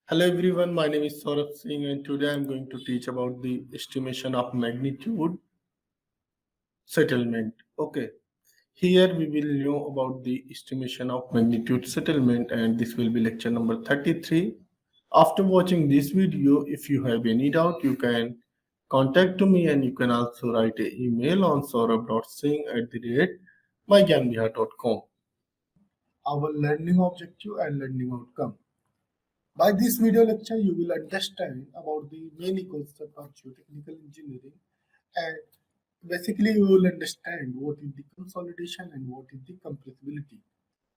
Hello everyone, my name is Saurabh Singh and today I'm going to teach about the estimation of magnitude settlement. Okay, here we will know about the estimation of magnitude settlement and this will be lecture number 33. After watching this video, if you have any doubt, you can contact to me and you can also write an email on saurabh.singh@mygambiha.com. Our learning objective and learning outcome. By this video lecture, you will understand about the many concepts of geotechnical engineering, and basically you will understand what is the consolidation and what is the compressibility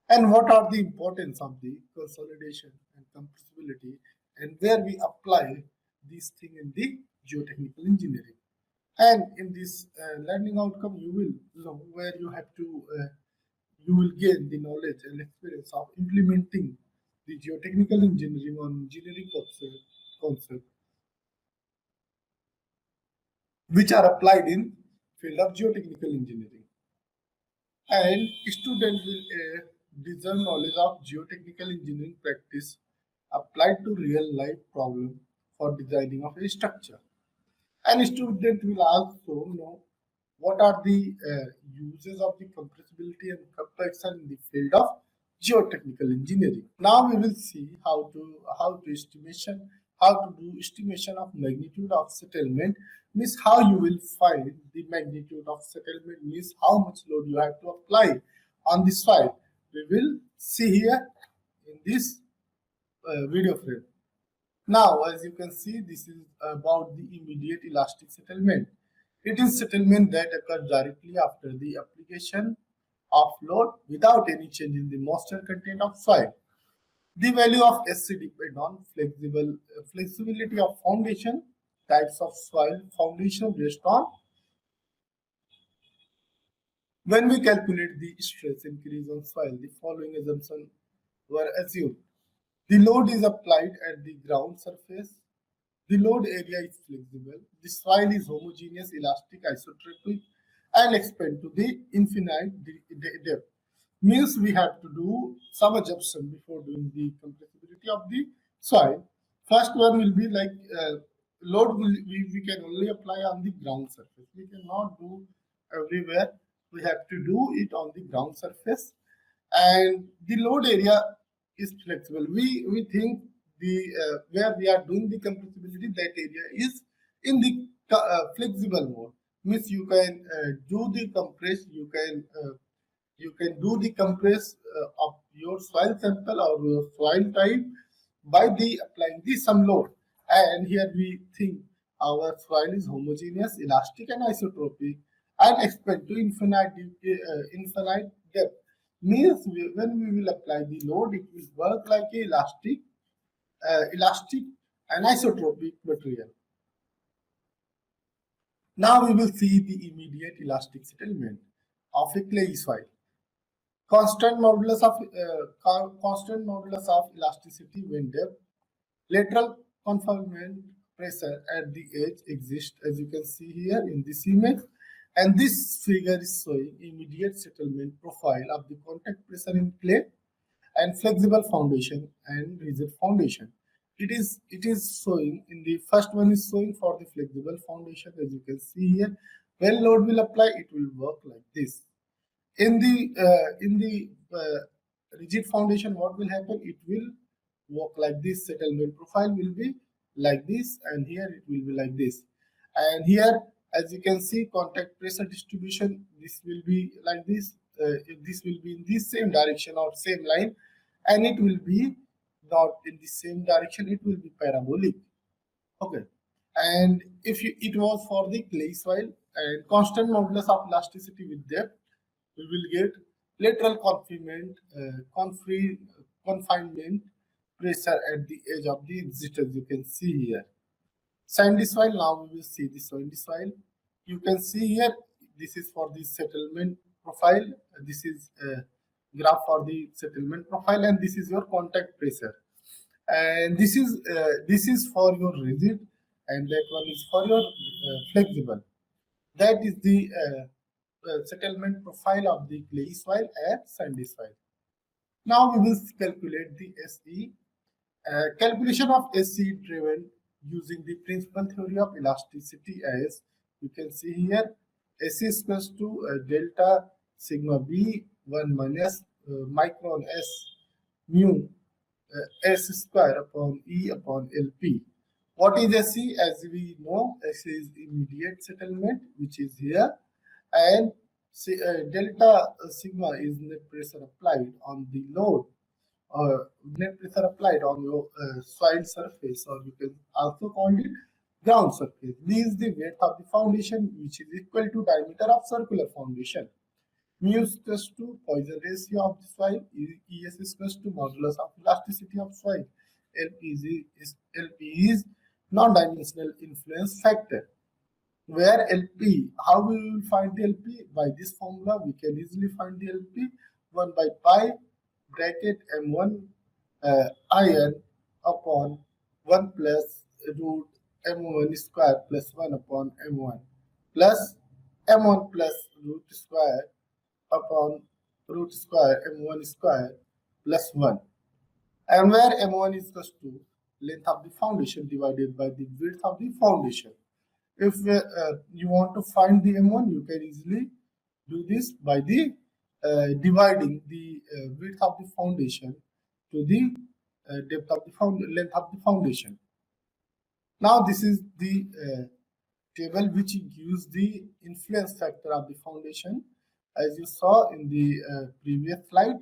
and what are the importance of the consolidation and compressibility and where we apply these things in the geotechnical engineering. And in this learning outcome, you will know where you will gain the knowledge and experience of implementing the geotechnical engineering on engineering concept which are applied in field of geotechnical engineering. And student will deserve knowledge of geotechnical engineering practice applied to real life problem for designing of a structure. And student will also know what are the uses of the compressibility and compression in the field of geotechnical engineering. Now we will see how to do estimation of magnitude of settlement, means how you will find the magnitude of settlement, means how much load you have to apply on this file. We will see here in this video frame. Now, as you can see, this is about the immediate elastic settlement. It is settlement that occurs directly after the application of load without any change in the moisture content of soil. The value of SC depends on flexibility of foundation, types of soil foundation based on. When we calculate the stress increase on soil, the following assumptions were assumed. The load is applied at the ground surface. The load area is flexible. The soil is homogeneous, elastic, isotropic, and expand to the infinite depth. Means we have to do some assumption before doing the compressibility of the soil. First one will be like load we can only apply on the ground surface. We cannot do everywhere. We have to do it on the ground surface, and the load area is flexible. We think the where we are doing the compressibility, that area is in the flexible mode. Means you can do the compress, you can do the compress of your soil sample or your soil type by the applying the some load. And here we think our soil is homogeneous, elastic, and isotropic, and expand to infinite depth. Means when we will apply the load, it will work like a elastic and isotropic material. Now we will see the immediate elastic settlement of a clay soil. Constant modulus of elasticity when depth. Lateral confinement pressure at the edge exists, as you can see here in this image. And this figure is showing immediate settlement profile of the contact pressure in clay and flexible foundation and rigid foundation. It is showing in the first one is showing for the flexible foundation, as you can see here. When load will apply, it will work like this. In the rigid foundation, what will happen? It will work like this. Settlement profile will be like this, and here it will be like this. And here, as you can see, contact pressure distribution, this will be like this. This will be in this same direction or same line, and it will be not in the same direction. It will be parabolic. Okay. And if it was for the clay soil and constant modulus of elasticity with depth, we will get lateral confinement pressure at the edge of the exit, as you can see here. Sandy soil, now we will see the sandy soil. You can see here, this is for the settlement profile. This is a graph for the settlement profile, and this is your contact pressure. And this is for your rigid, and that one is for your flexible. That is the settlement profile of the clay soil and sandy soil. Now we will calculate the SE Calculation of AC driven using the principal theory of elasticity as you can see here, AC is equals to delta sigma B 1 minus micron S mu S square upon E upon LP. What is AC? As we know, AC is immediate settlement, which is here, and delta sigma is net pressure applied on the load or net pressure applied on your soil surface, or you can also call it ground surface. This is the width of the foundation, which is equal to diameter of circular foundation. Mu is equals to Poisson ratio of the soil. ES is equals to modulus of elasticity of soil. LP is non-dimensional influence factor. Where LP, how we will find the LP? By this formula, we can easily find the LP 1 by pi bracket M1 iron upon 1 plus root M1 square plus 1 upon M1 plus M1 plus root square upon root square M1 square plus 1. And where M1 is equal to length of the foundation divided by the width of the foundation. If you want to find the M1, you can easily do this by the dividing the width of the foundation to the depth of the length of the foundation. Now this is the table which gives the influence factor of the foundation. As you saw in the previous slide,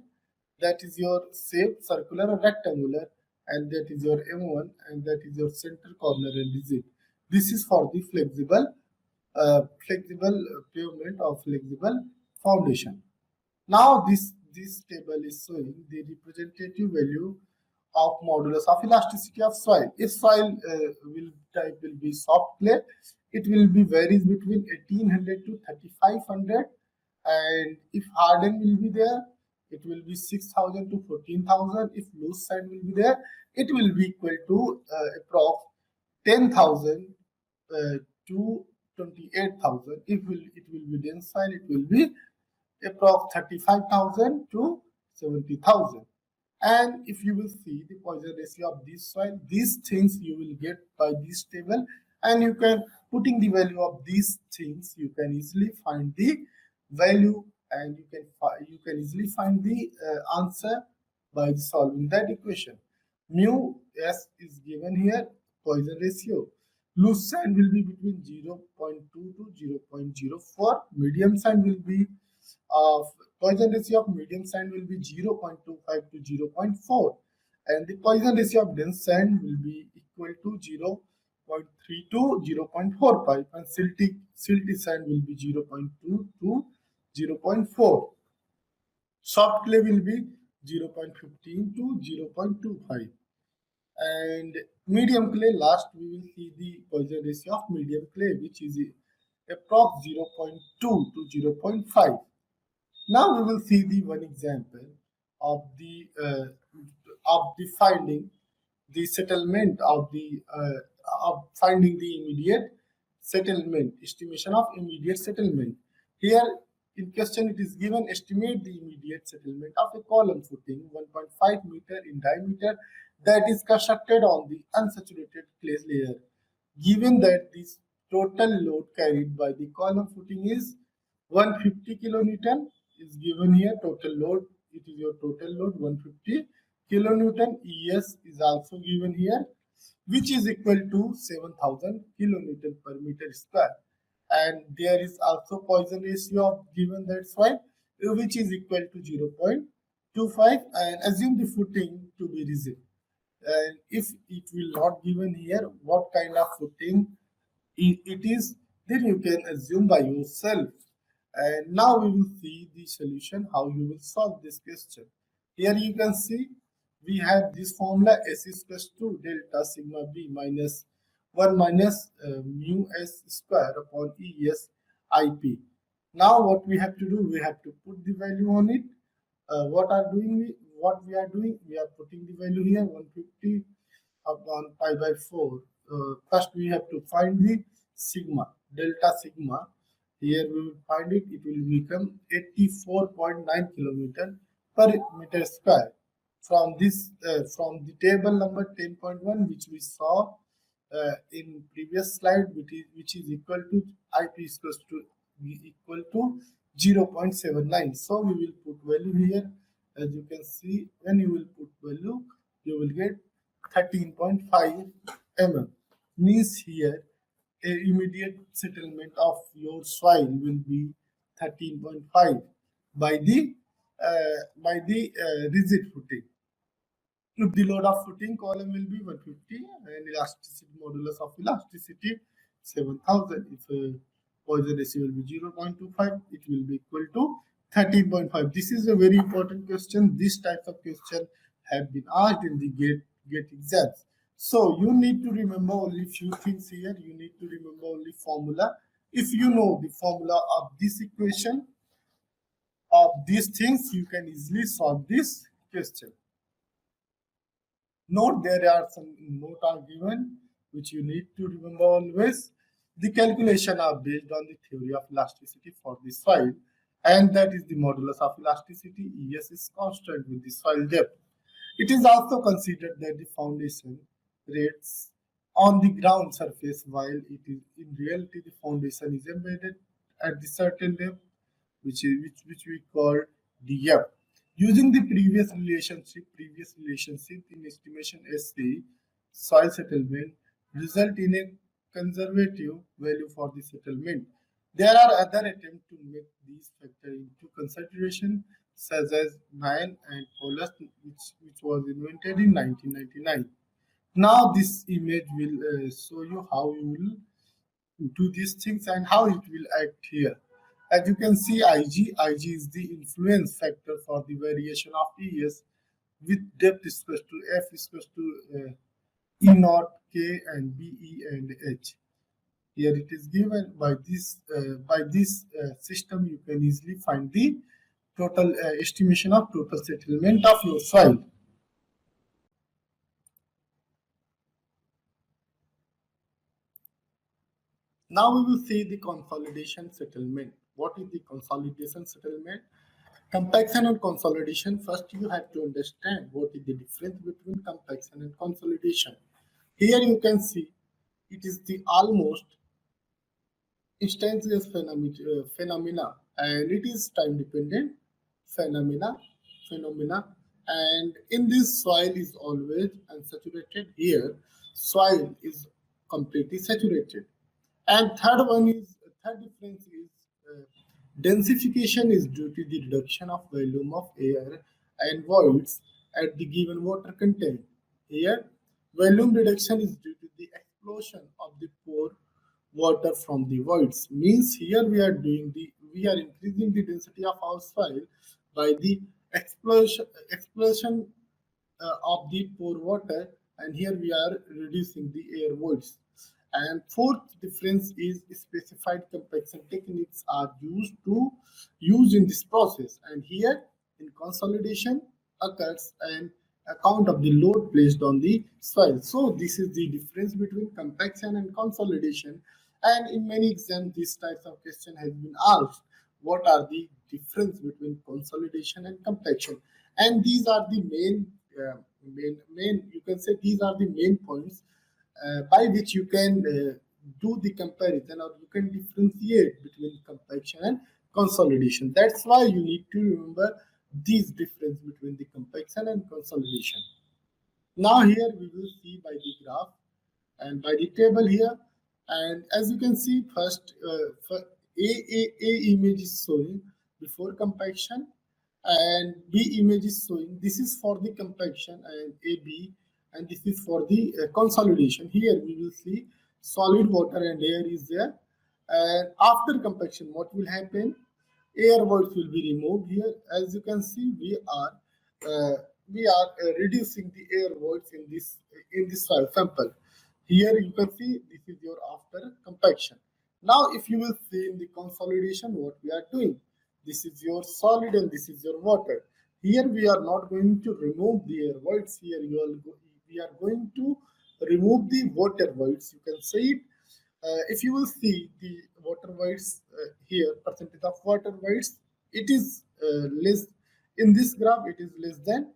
that is your shape, circular or rectangular, and that is your M1, and that is your center corner and digit. This is for the flexible pavement or flexible foundation. Now this table is showing the representative value of modulus of elasticity of soil. If soil type will be soft clay, it will be varies between 1800 to 3500, and if hardened will be there, it will be 6000 to 14,000. If loose sand will be there, it will be equal to approx 10,000 to 28,000. If it will be dense soil, it will be approx 35,000 to 70,000. And if you will see the Poisson ratio of this soil, these things you will get by this table, and you can putting the value of these things, you can easily find the value, and you can easily find the answer by solving that equation. Mu S is given here, Poisson ratio. Loose sand will be between 0.2 to 0.04. Medium sand will be Poisson ratio of medium sand will be 0.25 to 0.4, and the Poisson ratio of dense sand will be equal to 0.3 to 0.45, and silty sand will be 0.2 to 0.4. Soft clay will be 0.15 to 0.25, and medium clay, last we will see the Poisson ratio of medium clay, which is approx 0.2 to 0.5. Now we will see the one example of the finding the settlement of finding the immediate settlement, estimation of immediate settlement. Here in question it is given, estimate the immediate settlement of a column footing 1.5 meter in diameter that is constructed on the unsaturated clay layer. Given that this total load carried by the column footing is 150 kilonewton, is given here. Total load, it is your total load 150 kilonewton. ES is also given here, which is equal to 7000 kilonewton per meter square, and there is also Poisson ratio of given, that's why, which is equal to 0.25, and assume the footing to be rigid. And if it will not given here what kind of footing it is, then you can assume by yourself. And now we will see the solution, how you will solve this question. Here you can see we have this formula, S is equals to delta sigma B minus 1 minus mu S square upon ES IP. Now what we have to do, we have to put the value on it. What we are doing, we are putting the value here 150 upon pi by 4. First we have to find the sigma, delta sigma. Here we will find it will become 84.9 kilometer per meter square. from the table number 10.1, which we saw in previous slide, which is equal to IP is equal to 0.79. So we will put value here. As you can see, when you will put value, you will get 13.5 mm. Means here a immediate settlement of your soil will be 13.5 by the rigid footing. If the load of footing column will be 150 and elasticity modulus of elasticity 7000. If Poisson ratio will be 0.25, it will be equal to 13.5. This is a very important question. This type of question have been asked in the gate exams. So you need to remember only few things here. You need to remember only formula. If you know the formula of this equation, of these things, you can easily solve this question. Note there are some note are given which you need to remember always. The calculation are based on the theory of elasticity for the soil, and that is the modulus of elasticity. ES is constant with the soil depth. It is also considered that the foundation rests on the ground surface, while it is in reality the foundation is embedded at the certain depth, which we call depth. Using the previous relationship in estimation SC, soil settlement result in a conservative value for the settlement. There are other attempts to make these factor into consideration, such as Mayan and Paulus, which was invented in 1999. Now this image will show you how you will do these things and how it will act here. As you can see, IG is the influence factor for the variation of ES with depth is equal to F is equal to E naught, K, and B, E, and H. Here it is given by this system. You can easily find the total estimation of total settlement of your soil. Now we will see the consolidation settlement. What is the consolidation settlement? Compaction and consolidation. First, you have to understand what is the difference between compaction and consolidation. Here you can see it is the almost instantaneous phenomena, and it is time dependent phenomena, and in this soil is always unsaturated. Here soil is completely saturated. And third difference is densification is due to the reduction of volume of air and voids at the given water content. Here, volume reduction is due to the explosion of the pore water from the voids. Means here we are increasing the density of our soil by the explosion of the pore water, and here we are reducing the air voids. And fourth difference is specified compaction techniques are used in this process. And here in consolidation occurs an account of the load placed on the soil. So this is the difference between compaction and consolidation. And in many exams, these types of question has been asked. What are the difference between consolidation and compaction? And these are the main. You can say these are the main points by which you can do the comparison, or you can differentiate between compaction and consolidation. That's why you need to remember these difference between the compaction and consolidation. Now here we will see by the graph and by the table here, and as you can see, first A image is showing before compaction, and B image is showing this is for the compaction, and AB, and this is for the consolidation. Here we will see solid water and air is there, and after compaction what will happen? Air voids will be removed. Here as you can see, we are reducing the air voids in this soil sample. Here you can see this is your after compaction. Now if you will see in the consolidation what we are doing, this is your solid and this is your water. Here we are not going to remove the air voids. Here we are going to remove the water voids. You can say it. If you will see the water voids here, percentage of water voids, it is less in this graph. It is less than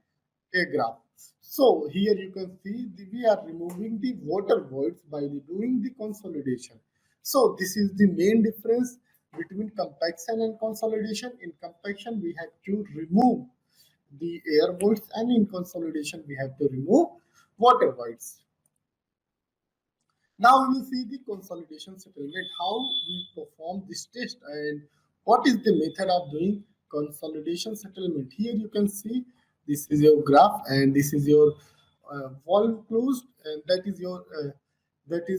a graph. So here you can see we are removing the water voids by doing the consolidation. So this is the main difference between compaction and consolidation. In compaction, we have to remove the air voids, and in consolidation, we have to remove water voids. Now we will see the consolidation settlement, how we perform this test and what is the method of doing consolidation settlement. Here you can see this is your graph and this is your valve closed, and that is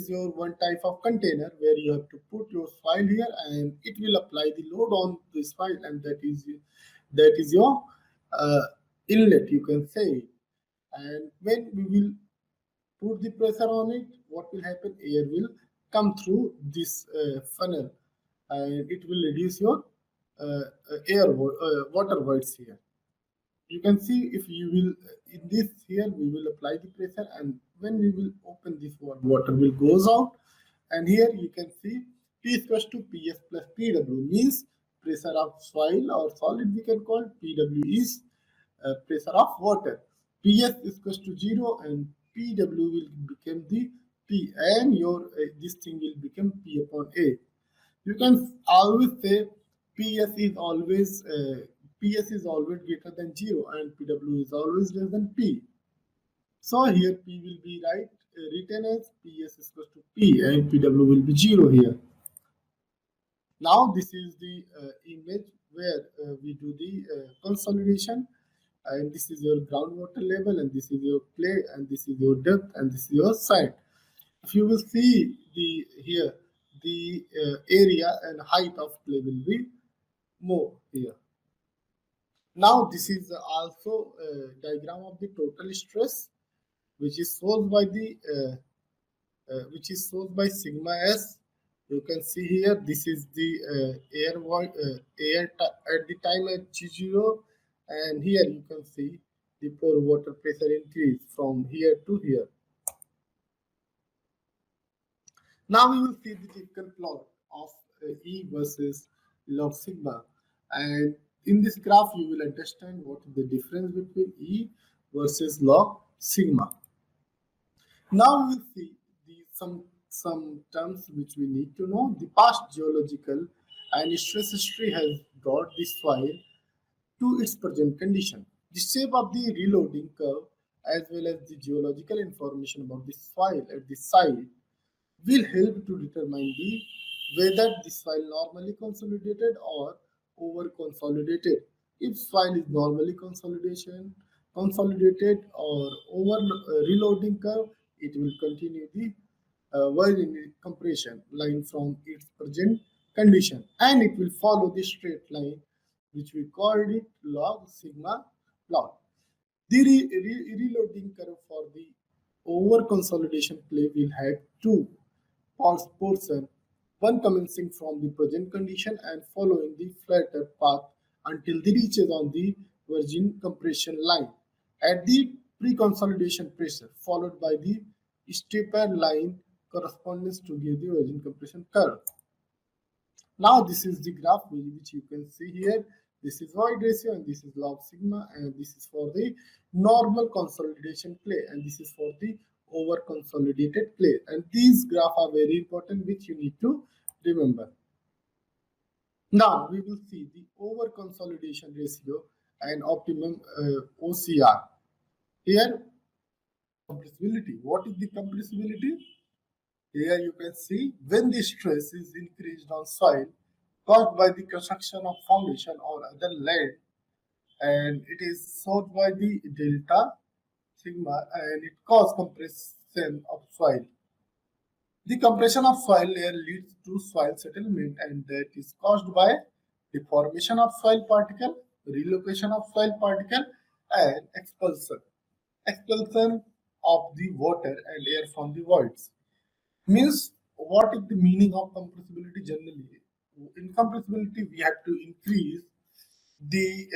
your one type of container where you have to put your file here and it will apply the load on this file, and that is your inlet, you can say. And when we will put the pressure on it, what will happen? Air will come through this funnel and it will reduce your water voids here. You can see if you will, in this here, we will apply the pressure, and when we will open this one, water will goes out. And here you can see P is equals to PS plus PW, means pressure of soil or solid we can call. PW is pressure of water. PS is equals to 0 and PW will become the P, and your this thing will become P upon A. You can always say PS is always greater than 0 and PW is always less than P. So here P will be written as PS is equals to P and PW will be 0 here. Now this is the image where we do the consolidation, and this is your groundwater level, and this is your clay, and this is your depth, and this is your site. If you will see the here, the area and height of clay will be more here. Now this is also a diagram of the total stress, which is solved by sigma s. You can see here this is the at the time at G0, and here you can see the pore water pressure increase from here to here. Now we will see the typical plot of E versus log sigma, and in this graph you will understand what is the difference between E versus log sigma. Now we will see some terms which we need to know. The past geological and stress history has brought this soil to its present condition. The shape of the reloading curve as well as the geological information about the soil at the site will help to determine whether the soil normally consolidated or over consolidated. If soil is normally consolidated or over reloading curve, it will continue the vertical compression line from its present condition, and it will follow the straight line which we called it log sigma plot. The reloading curve for the over consolidation clay will have two portion, one commencing from the present condition and following the flatter path until it reaches on the virgin compression line at the pre-consolidation pressure, followed by the steeper line corresponding to the virgin compression curve. Now this is the graph which you can see here. This is void ratio and this is log sigma, and this is for the normal consolidation clay, and this is for the over consolidated clay. And these graphs are very important which you need to remember. Now we will see the over consolidation ratio and optimum OCR. Here, compressibility. What is the compressibility? Here you can see when the stress is increased on soil caused by the construction of foundation or other land, and it is solved by the delta sigma, and it causes compression of soil. The compression of soil layer leads to soil settlement, and that is caused by deformation of soil particle, relocation of soil particle, and expulsion of the water and air from the voids. Means, what is the meaning of compressibility generally? In compressibility, we have to increase the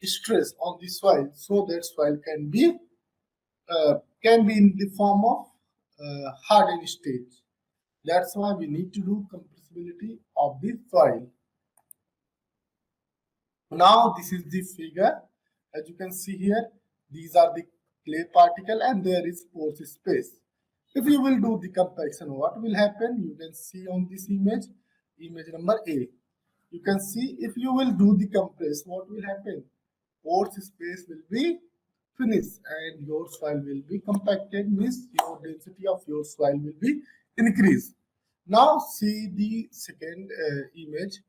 stress on the soil so that soil can be in the form of hardened state. That's why we need to do compressibility of the soil. Now this is the figure. As you can see here, These are the clay particle and there is pore space. If you will do the comparison, what will happen? You can see on this image number A. You can see if you will do the compress, what will happen? Pore space will be finished and your soil will be compacted, means your density of your soil will be increased. Now see the second image.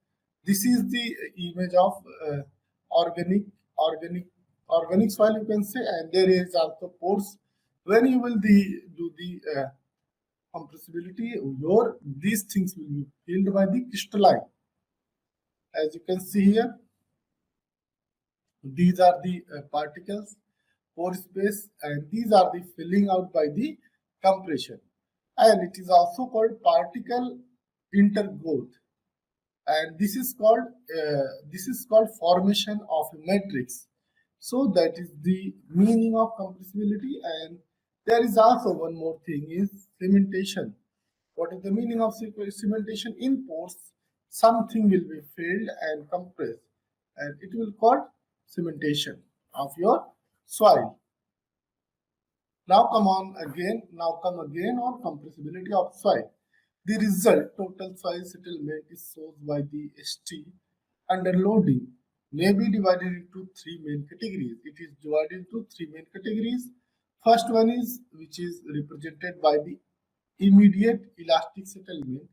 This is the image of organic organic organic soil, you can say, and there is also pores. When you will do the compressibility, your these things will be filled by the crystalline. As you can see here, these are the particles, pore space, and these are the filling out by the compression. And it is also called particle intergrowth. And this is called formation of a matrix. So that is the meaning of compressibility. And there is also one more thing is cementation. What is the meaning of cementation? In pores, something will be filled and compressed, and it will called cementation of your soil. Now come again on compressibility of soil. The result, total soil settlement, is shown by the ST under loading, may be divided into three main categories. It is divided into three main categories. First one is which is represented by the immediate elastic settlement,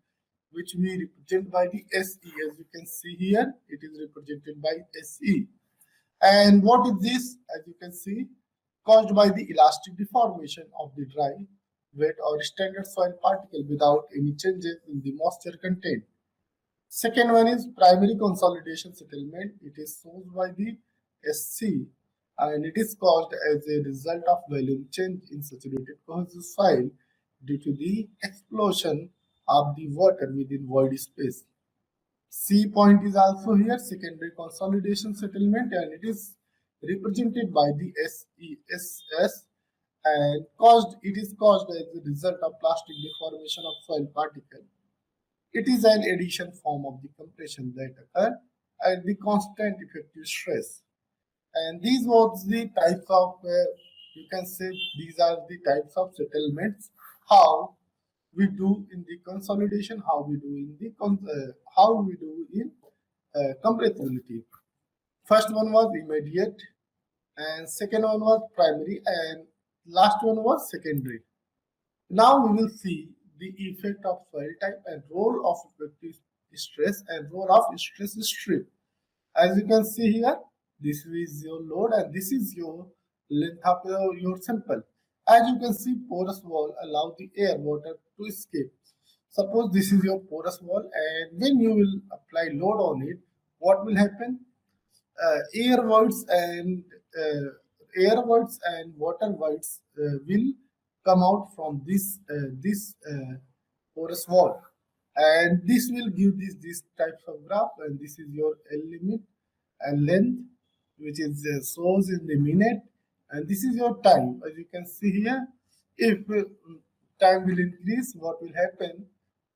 which we represent by the SE. As you can see here, it is represented by SE. And what is this? As you can see, caused by the elastic deformation of the dry, wet or standard soil particle without any changes in the moisture content. Second one is primary consolidation settlement. It is caused by the SC and it is caused as a result of volume change in saturated cohesive soil due to the explosion of the water within void space. C point is also here, secondary consolidation settlement, and it is represented by the SESS and it is caused as a result of plastic deformation of soil particle. It is an addition form of the compression that occur at the constant effective stress. And these was the types of, you can say these are the types of settlements, how we do in the consolidation, how we do in the compressibility. First one was immediate, and second one was primary, and last one was secondary. Now we will see the effect of soil type and role of effective stress and role of stress strip. As you can see here, this is your load and this is your length of your sample. As you can see, porous wall allow the air water to escape. Suppose this is your porous wall, and when you will apply load on it, what will happen? Air voids and water voids will come out from this porous wall, and this will give this types of graph, and this is your L limit and length, which is shows in the minute, and this is your time. As you can see here, if time will increase, what will happen?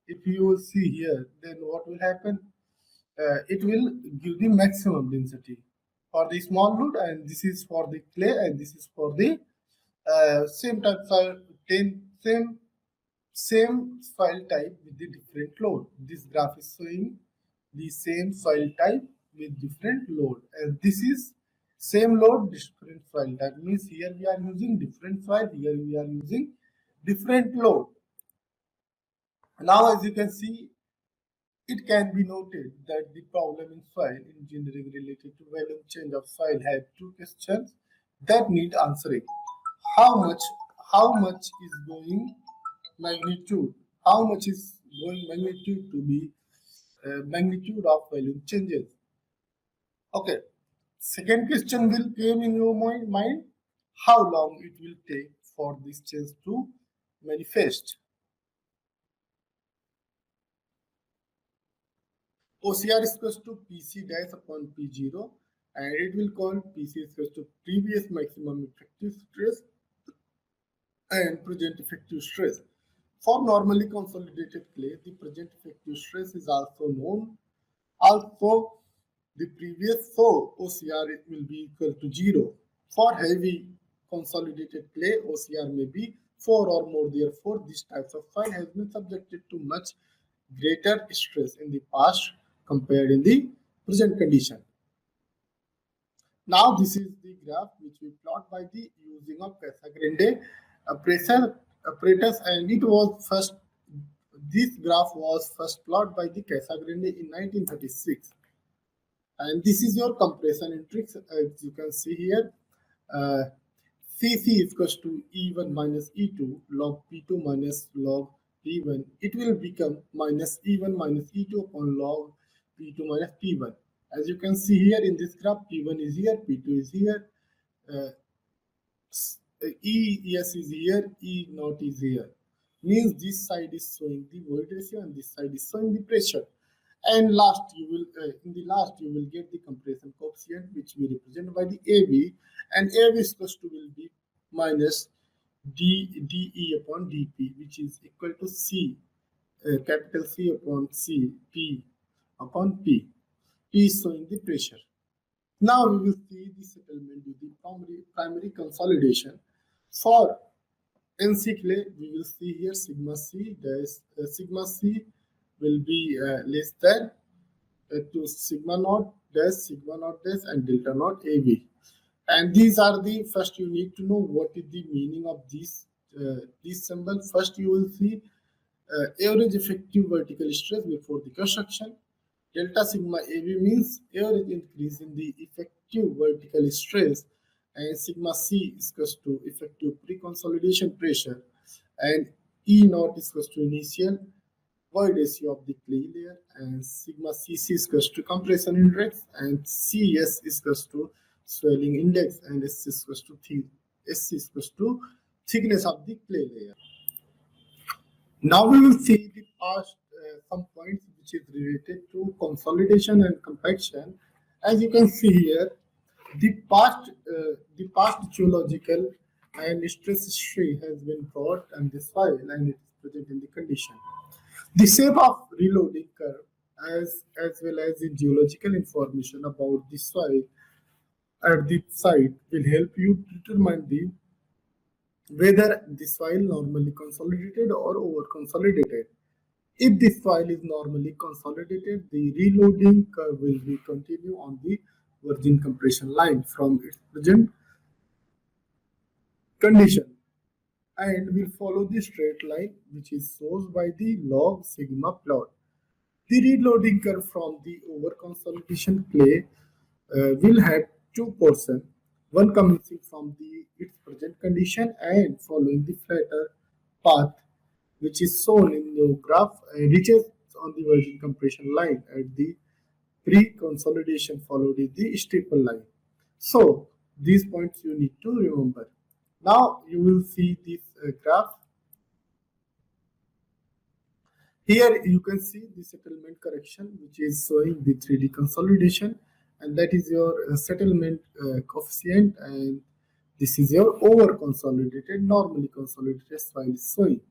If you will see here, then what will happen? It will give the maximum density for the small load, and this is for the clay, and this is for the same type soil, same soil type with the different load. This graph is showing the same soil type with different load, and this is same load, different soil type. Means here we are using different soil, here we are using different load. Now as you can see, it can be noted that the problem in soil engineering related to volume change of soil have two questions that need answering. How much is going magnitude? How much is going magnitude to be magnitude of volume changes? Okay. Second question will came in your mind. How long it will take for this change to manifest? OCR is equal to PC dash upon P0, and it will call PC is equal to previous maximum effective stress and present effective stress. For normally consolidated clay, the present effective stress is also known. Also, the previous, so OCR it will be equal to 0. For heavy consolidated clay OCR may be 4 or more. Therefore, this type of file has been subjected to much greater stress in the past compared in the present condition. Now this is the graph which we plot by the using of Casagrande pressure apparatus, and it was first, this graph was first plotted by the Casagrande in 1936. And this is your compression index, as you can see here. Cc is equals to E1 minus E2 log P2 minus log P1. It will become minus E1 minus E2 upon log P2 minus P1. As you can see here in this graph, P1 is here, P2 is here, ES is here, E naught is here. Means this side is showing the void ratio and this side is showing the pressure. And last you will in the last you will get the compression coefficient, which we represent by the AB, and AB is equal to will be minus DE upon DP, which is equal to C, capital C upon C, P upon P. P is showing the pressure. Now we will see the settlement with the primary consolidation. For NC clay, we will see here sigma C dash sigma C will be less than to sigma naught dash and delta naught AB. And these are the first, you need to know what is the meaning of this symbol. First you will see average effective vertical stress before the construction. Delta sigma AB means average increase in the effective vertical stress, and sigma C is equal to effective pre-consolidation pressure, and E naught is equal to initial void ratio of the clay layer, and sigma Cc is equal to compression index, and Cs is equal to swelling index, and S is equal to thickness of the clay layer. Now we will see the past some points which is related to consolidation and compaction. As you can see here, the past geological and stress history has been brought on this file, and it is present in the condition. The shape of reloading curve as well as the geological information about the soil at the site will help you determine the whether the soil normally consolidated or over consolidated. If the soil is normally consolidated, the reloading curve will be continue on the virgin compression line from its present condition and will follow the straight line which is shown by the log sigma plot. The reloading curve from the over consolidation clay will have two portions, one commencing from its present condition and following the flatter path which is shown in the graph, reaches on the virgin compression line at the pre-consolidation followed is the staple line. So these points you need to remember. Now you will see this graph. Here you can see the settlement correction which is showing the 3D consolidation, and that is your settlement coefficient, and this is your over consolidated, normally consolidated soil is showing.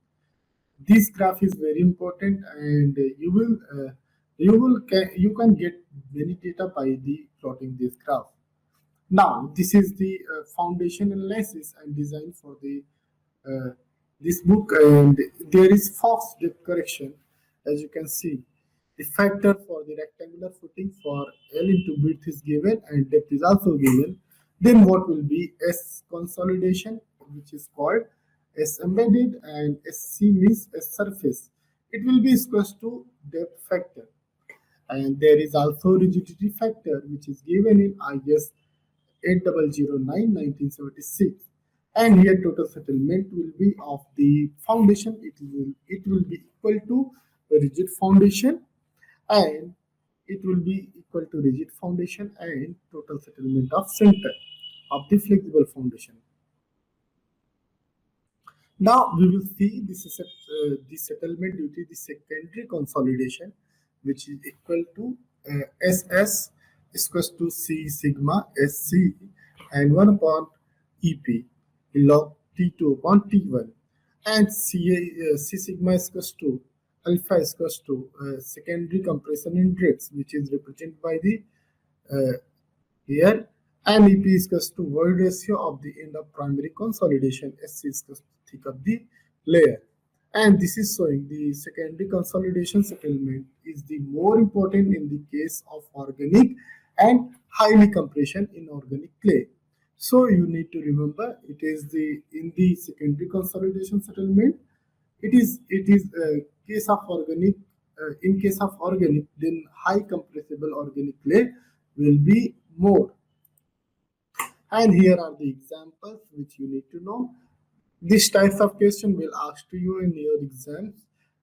This graph is very important, and you can get many data by the plotting this graph. Now this is the foundation analysis and design for the this book, and there is Fox depth correction. As you can see, the factor for the rectangular footing for L into width is given and depth is also given. Then what will be S consolidation, which is called S embedded, and SC means S surface. It will be equal to depth factor. And there is also rigidity factor, which is given in IS 8009/1976. And here total settlement will be of the foundation. It will be equal to rigid foundation, and it will be equal to rigid foundation and total settlement of center of the flexible foundation. Now we will see this is the settlement due to the secondary consolidation, which is equal to SS is equal to C sigma SC and 1 upon EP log T2 upon T1, and C sigma is equal to alpha is equal to secondary compression index, which is represented by the here and EP is equals to void ratio of the end of primary consolidation. SC is equals to thick of the layer. And this is showing the secondary consolidation settlement is the more important in the case of organic and highly compression in organic clay. So you need to remember it is the in the secondary consolidation settlement it is case of organic in case of organic, then high compressible organic clay will be more. And here are the examples which you need to know. These types of question will ask to you in your exams,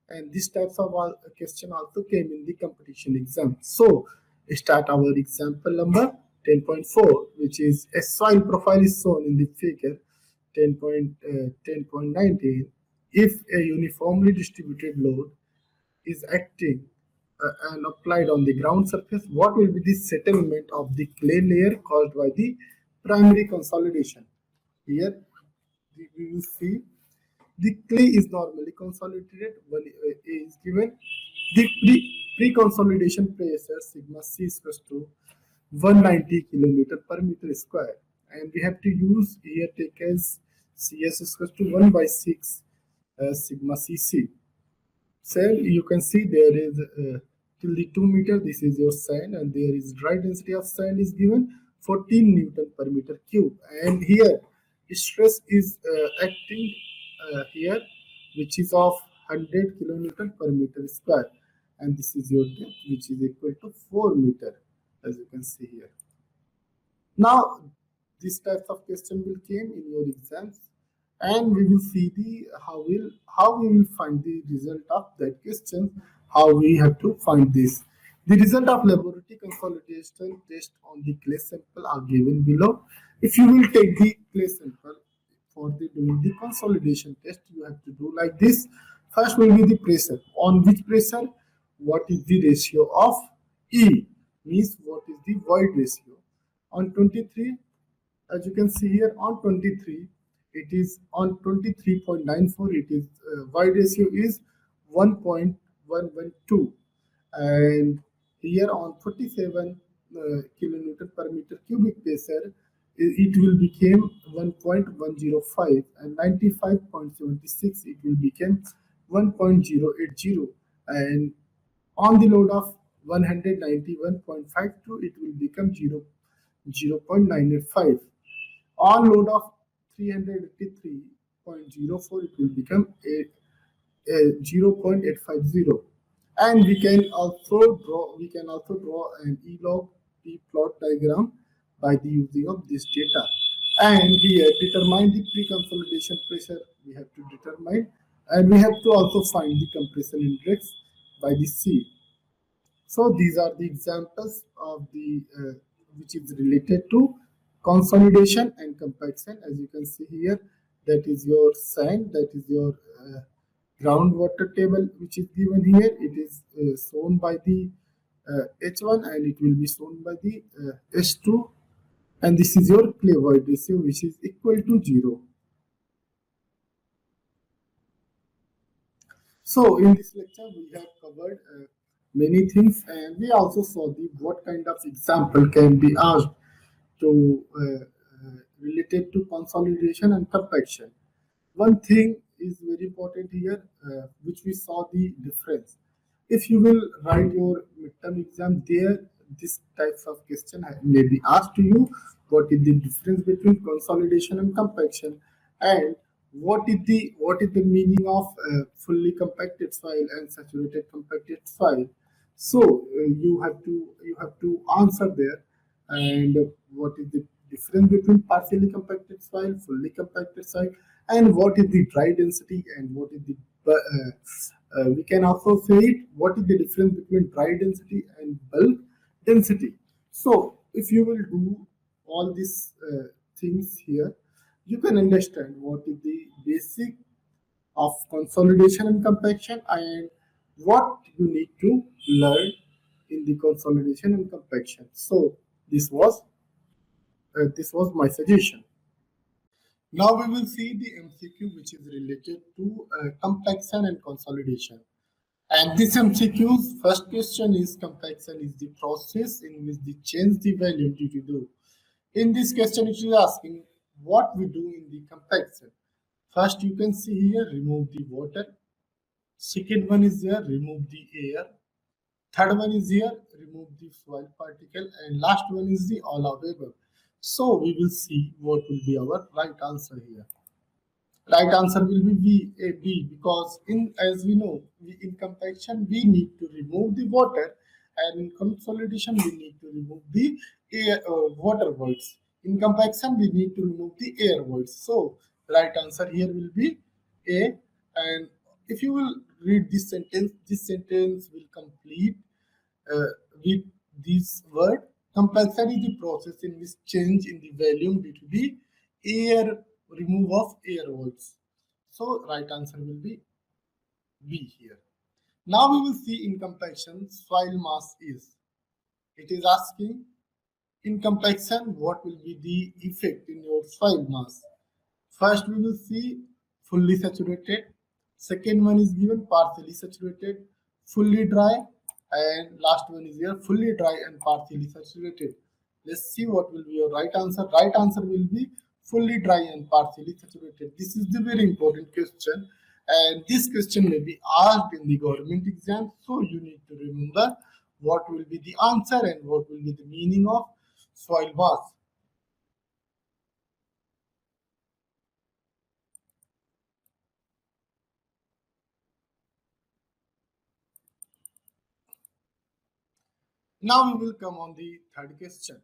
and these types of question also came in the competition exam. So start our example number 10.4, which is a soil profile is shown in the figure 10.19. If a uniformly distributed load is acting and applied on the ground surface, what will be the settlement of the clay layer caused by the primary consolidation? Here we will see the clay is normally consolidated when is given the pre-consolidation pressure sigma c is equals to 190 kilonewton per meter square, and we have to use here take as cs is equals to 1 by 6 sigma cc. Cell, you can see there is till the 2 meter, this is your sand, and there is dry density of sand is given 14 Newton per meter cube. And here stress is acting here, which is of 100 kilonewton per meter square. And this is your depth, which is equal to 4 meter, as you can see here. Now, these types of question will came in your exams, and we will see the how we will find the result of that question, how we have to find this. The result of laboratory consolidation test on the clay sample are given below. If you will take the clay sample for the doing the consolidation test, you have to do like this. First will be the pressure. On which pressure? What is the ratio of E? Means what is the void ratio? On 23, as you can see here on 23, it is on 23.94, it is void ratio is 1.112, and here on 47 kilonewton per meter cubic pressure it will become 1.105, and 95.76 it will become 1.080, and on the load of 191.52 it will become 0.985. On load of 383.04 it will become a 0.850. And we can also draw an E log P plot diagram by the using of this data. And here determine the pre-consolidation pressure we have to determine, and we have to also find the compression index by the C. So these are the examples of the which is related to consolidation and compaction. As you can see here, that is your sand, that is your groundwater table which is given here. It is shown by the H1, and it will be shown by the H2, and this is your clay void ratio which is equal to 0. So in this lecture we have covered many things, and we also saw the what kind of example can be asked to related to consolidation and compaction. One thing is very important here, which we saw the difference. If you will write your midterm exam, there this types of question may be asked to you. What is the difference between consolidation and compaction, and what is the meaning of fully compacted soil and saturated compacted soil? So you have to answer there. And what is the difference between partially compacted soil, fully compacted soil, and what is the dry density, and what is the we can also say it, what is the difference between dry density and bulk density. So if you will do all these things here, you can understand what is the basic of consolidation and compaction, and what you need to learn in the consolidation and compaction. So this was my suggestion. Now we will see the MCQ which is related to compaction and consolidation. And this MCQ's first question is: compaction is the process in which the change the value due to In this question, it is asking what we do in the compaction. First, you can see here, remove the water. Second one is here, remove the air. Third one is here, remove the soil particle. And last one is the all of the above. So we will see what will be our right answer here. Right answer will be B because in as we know in compaction we need to remove the water and in consolidation we need to remove the air water voids. In compaction we need to remove the air voids. So right answer here will be A. And if you will read this sentence will complete uh, with this word. Compaction is the process in which change in the volume due to the air remove of air voids. So right answer will be B here. Now we will see in compaction soil mass is. It is asking in compaction what will be the effect in your soil mass. First, we will see fully saturated. Second one is given partially saturated, fully dry, and last one is here fully dry and partially saturated. Let's see what will be your right answer. Right answer will be fully dry and partially saturated. This is the very important question, and this question may be asked in the government exam. So you need to remember what will be the answer and what will be the meaning of soil mass. Now we will come on the third question.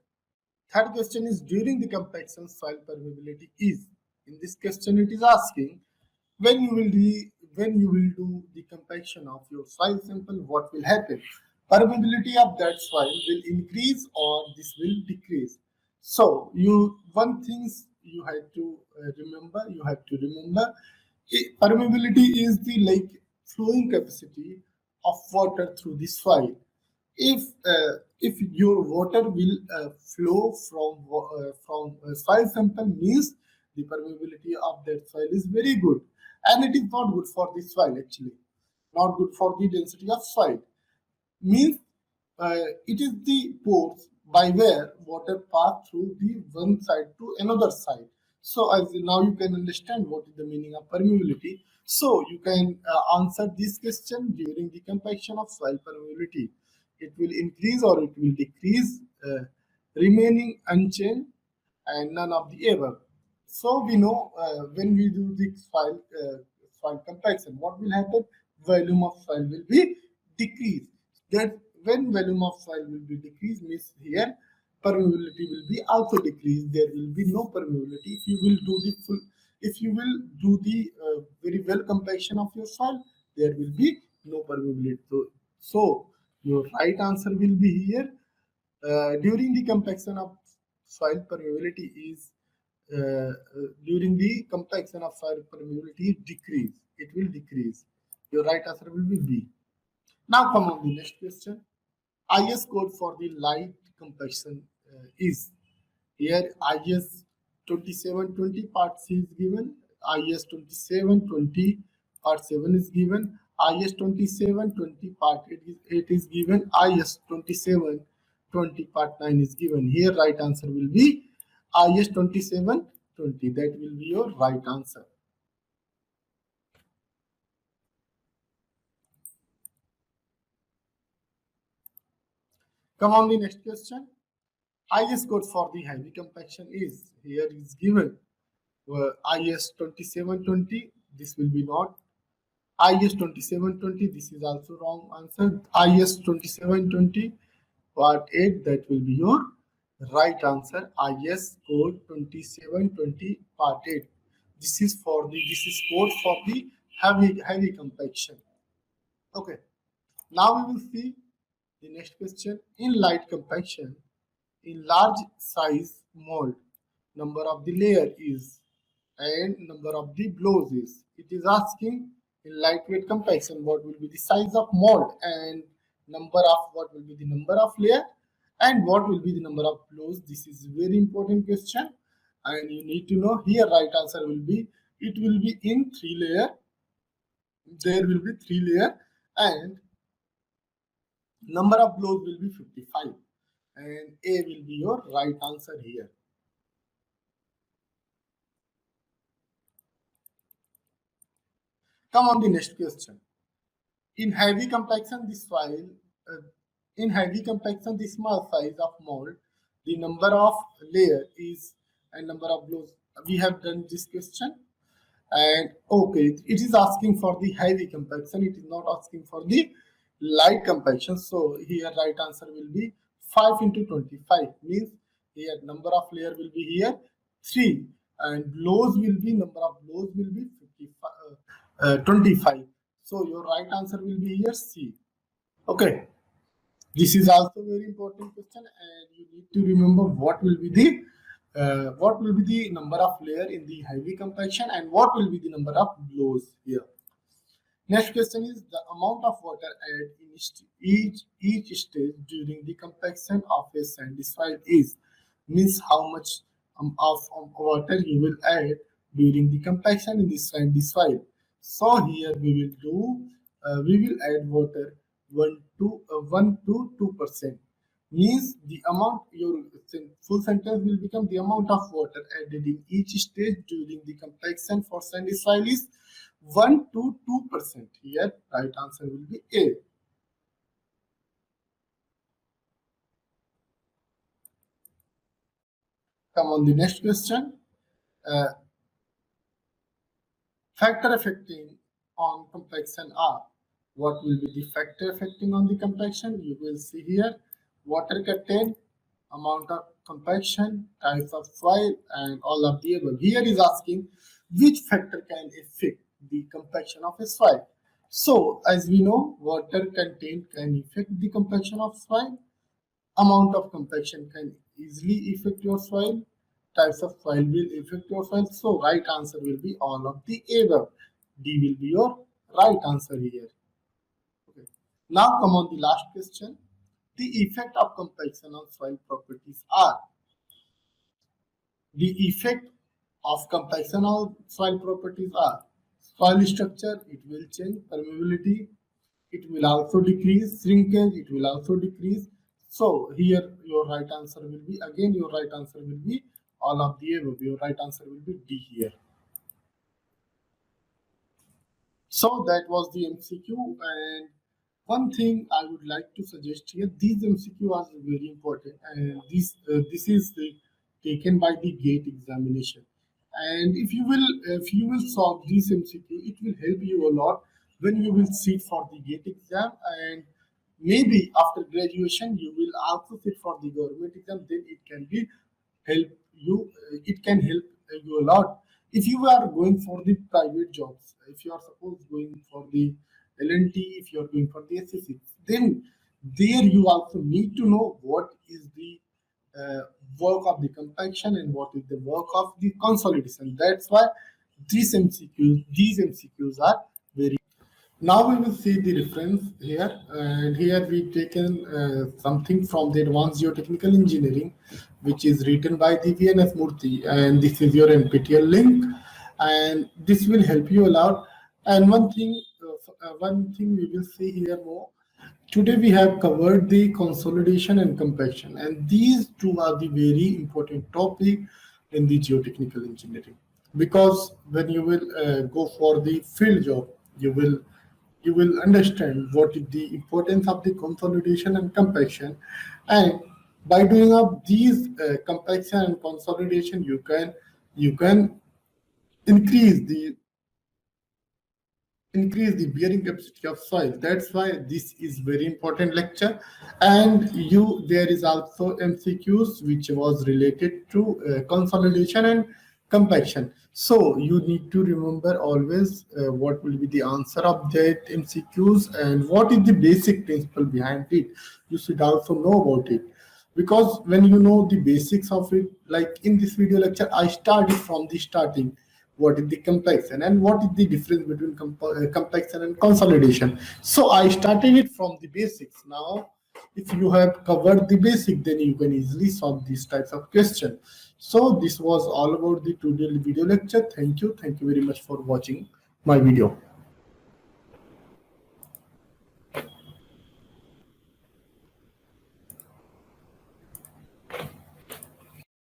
Third question is during the compaction soil permeability is. In this question it is asking when you will do the compaction of your soil sample, what will happen? Permeability of that soil will increase or this will decrease. So you one things you have to remember permeability is the like flowing capacity of water through the soil. If your water will flow from soil sample means the permeability of that soil is very good, and it is not good for the soil actually, not good for the density of soil means it is the pores by where water pass through the one side to another side. So as now you can understand what is the meaning of permeability. So you can answer this question during the compaction of soil permeability. It will increase or it will decrease, remaining unchanged, and none of the above. So we know when we do the soil compaction, what will happen? Volume of soil will be decreased. That when volume of soil will be decreased means here permeability will be also decreased. There will be no permeability. If you will do the very well compaction of your soil, there will be no permeability. So your right answer will be here. During the compaction of soil permeability is during the compaction of soil permeability decrease. It will decrease. Your right answer will be B. Now come on the next question. IS code for the light compaction is here IS 2720 part C is given, IS 2720 part 7 is given, IS 2720 part 8 is given, IS 2720 part 9 is given. Here right answer will be IS 2720. That will be your right answer. Come on the next question. IS code for the heavy compaction is here is given IS 2720. This will be not IS 2720. This is also wrong answer. IS 2720 part 8. That will be your right answer. IS code 2720 part 8. This is code for the heavy compaction. Okay. Now we will see the next question. In light compaction, in large size mold, number of the layer is and number of the blows is. It is asking in lightweight compaction what will be the size of mold and what will be the number of layer and what will be the number of blows. This is a very important question and you need to know here right answer will be it will be in 3 layer. There will be 3 layer and number of blows will be 55 and A will be your right answer here. Come on the next question. In heavy compaction, the soil, uh, in heavy compaction, the small size of mold, the number of layer is and number of blows. We have done this question. And okay, it is asking for the heavy compaction. It is not asking for the light compaction. So here right answer will be 5 into 25. Means here number of layer will be here 3 and blows will be number of blows will be 25. So your right answer will be here C. Okay. This is also very important question, and you need to remember what will be the number of layer in the heavy compaction and what will be the number of blows here. Next question is the amount of water added in each stage during the compaction of a sandy soil is, means how much of water you will add during the compaction in the sandy soil. So here we will add water 1 to 2%. Means the amount, your full sentence will become the amount of water added in each stage during the compaction for sandy soil is 1 to 2%. Here right answer will be A. Come on the next question. Factor affecting on compaction are. What will be the factor affecting on the compaction? You will see here water content, amount of compaction, types of soil, and all of the above. Here is asking which factor can affect the compaction of a soil. So as we know, water content can affect the compaction of soil. Amount of compaction can easily affect your soil. Types of soil will affect your soil. So right answer will be all of the above. D will be your right answer here. Okay. Now come on the last question. The effect of compaction on soil properties are. The effect of compaction on soil properties are soil structure, it will change, permeability, it will also decrease, shrinkage, it will also decrease. So here your right answer will be, again your right answer will be all of the above. Your right answer will be D here. So that was the MCQ, and one thing I would like to suggest here, these MCQ are very important, and this is taken by the GATE examination. And if you will solve this MCQ, it will help you a lot when you will sit for the GATE exam, and maybe after graduation you will also sit for the government exam. Then it can be help you. It can help you a lot if you are going for the private jobs. If you are suppose going for the LNT, if you are going for the SSC, then there you also need to know what is the work of the compaction and what is the work of the consolidation. That's why these MCQs are very. Now we will see the reference here, and here we taken something from the Advanced Geotechnical Engineering, which is written by the VNS Murthy, and this is your NPTEL link, and this will help you a lot. And one thing we will see here more. Today we have covered the consolidation and compaction, and these two are the very important topic in the geotechnical engineering, because when you will go for the field job, you will understand what is the importance of the consolidation and compaction, and by doing up these compaction and consolidation, you can increase the bearing capacity of soil. That's why this is very important lecture. And there is also MCQs which was related to consolidation and compaction. So you need to remember always what will be the answer of that MCQs and what is the basic principle behind it. You should also know about it, because when you know the basics of it, like in this video lecture I started from the starting, what is the compaction and what is the difference between compaction and consolidation. So I started it from the basics. Now if you have covered the basic, then you can easily solve these types of questions. So this was all about the today video lecture. Thank you very much for watching my video.